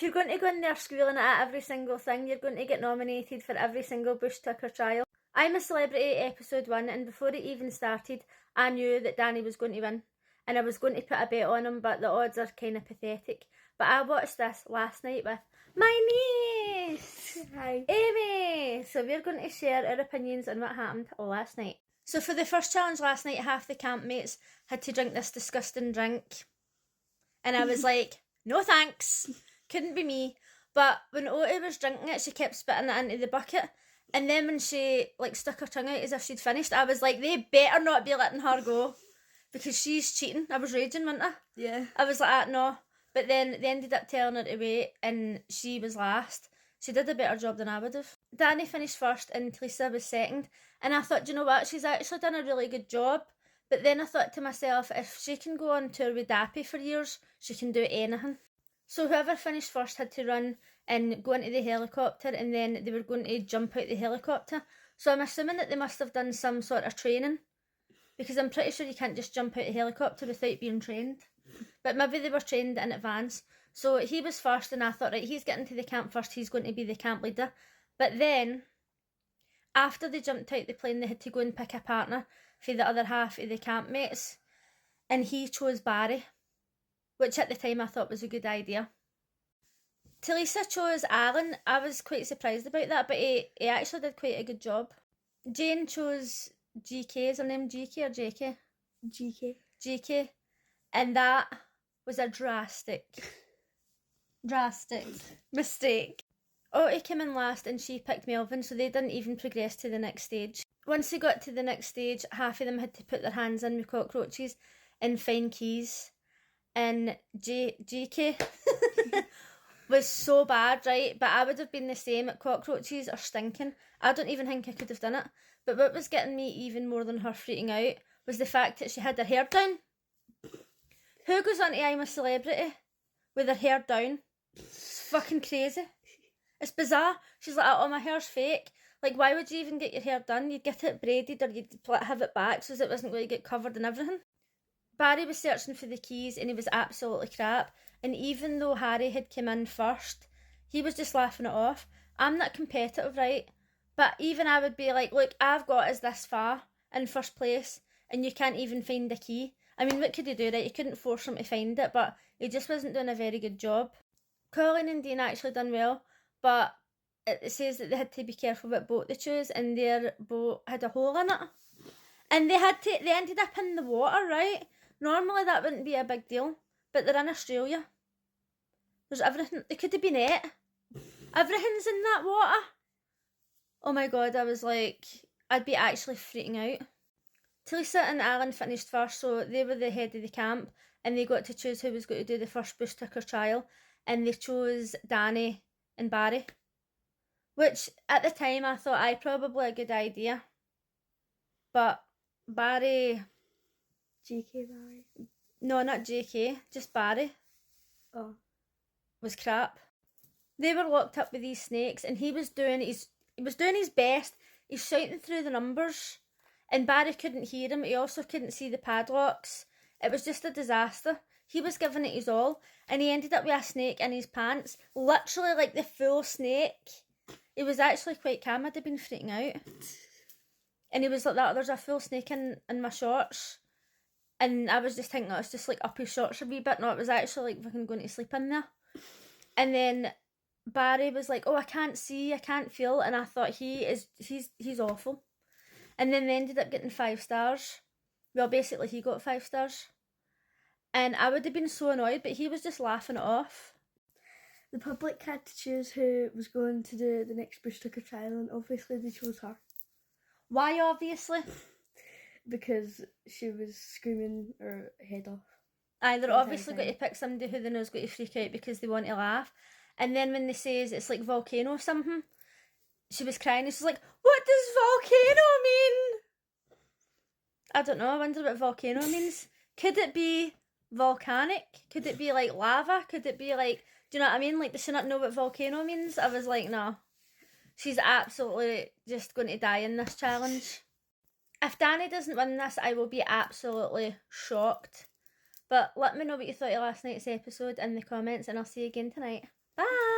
If you're going to go in there squealing at every single thing, you're going to get nominated for every single Bush Tucker trial. I'm a Celebrity episode 1, and before it even started, I knew that Danny was going to win. And I was going to put a bet on him, but the odds are kind of pathetic. But I watched this last night with my niece, Hi, Amy. So we're going to share our opinions on what happened last night. So for the first challenge last night, half the campmates had to drink this disgusting drink. And I was like, no thanks. Couldn't be me. But when Oti was drinking it, she kept spitting it into the bucket. And then when she stuck her tongue out as if she'd finished, I was like, they better not be letting her go. Because she's cheating. I was raging, wasn't I? Yeah. I was like, no. But then they ended up telling her to wait, and she was last. She did a better job than I would have. Danny finished first and Lisa was second. And I thought, do you know what? She's actually done a really good job. But then I thought to myself, if she can go on tour with Dappy for years, she can do anything. So whoever finished first had to run and go into the helicopter, and then they were going to jump out the helicopter. So I'm assuming that they must have done some sort of training. Because I'm pretty sure you can't just jump out a helicopter without being trained. But maybe they were trained in advance. So he was first, and I thought, right, he's getting to the camp first, he's going to be the camp leader. But then, after they jumped out the plane, they had to go and pick a partner for the other half of the campmates. And he chose Barry, which at the time I thought was a good idea. Talisa chose Alan. I was quite surprised about that, but he actually did quite a good job. Jane chose GK, is her name GK or JK? GK. GK. And that was a drastic mistake. Oti came in last and she picked Melvin, so they didn't even progress to the next stage. Once they got to the next stage, half of them had to put their hands in with cockroaches and find keys. And GK was so bad, right? But I would have been the same. Cockroaches are stinking. I don't even think I could have done it. But what was getting me even more than her freaking out was the fact that she had her hair down. Who goes on to I'm a Celebrity with her hair down? It's fucking crazy. It's bizarre. She's like, oh, my hair's fake. Like, why would you even get your hair done? You'd get it braided or you'd have it back so it wasn't going to get covered and everything. Barry was searching for the keys and he was absolutely crap. And even though Harry had come in first, he was just laughing it off. I'm not competitive, right? But even I would be like, look, I've got us this far in first place and you can't even find the key. I mean, what could he do, right? He couldn't force him to find it, but he just wasn't doing a very good job. Colin and Dean actually done well, but it says that they had to be careful what boat they chose, and their boat had a hole in it. And they ended up in the water, right? Normally that wouldn't be a big deal, but they're in Australia. There's everything. They could have been it. Everything's in that water. Oh my god, I was like, I'd be actually freaking out. Talisa and Alan finished first, so they were the head of the camp, and they got to choose who was going to do the first Bush Tucker trial, and they chose Danny and Barry. Which, at the time, I thought, probably a good idea. But Barry... GK Barry? No, not JK, just Barry. Oh. Was crap. They were locked up with these snakes, and he was doing his best. He's shouting through the numbers, and Barry couldn't hear him. He also couldn't see the padlocks. It was just a disaster. He was giving it his all, and he ended up with a snake in his pants, literally like the full snake. He was actually quite calm. I'd have been freaking out. And he was like that, there's a full snake in my shorts. And I was just thinking, it's just like up his shorts a wee bit. No, it was actually like fucking going to sleep in there. And then Barry was like, oh, I can't see, I can't feel. And I thought, he's awful. And then they ended up getting 5 stars. Well, basically he got 5 stars. And I would have been so annoyed, but he was just laughing it off. The public had to choose who was going to do the next Bush Tucker trial, and obviously they chose her. Why, obviously? Because she was screaming her head off. Aye, they're obviously going to pick somebody who they know is going to freak out because they want to laugh. And then when they says it's like volcano or something, she was crying and she's like, what does volcano mean? I don't know, I wonder what volcano means. Could it be volcanic? Could it be like lava? Could it be like, do you know what I mean? Like, does she not know what volcano means? I was like, no. She's absolutely just going to die in this challenge. If Danny doesn't win this, I will be absolutely shocked. But let me know what you thought of last night's episode in the comments, and I'll see you again tonight. Bye.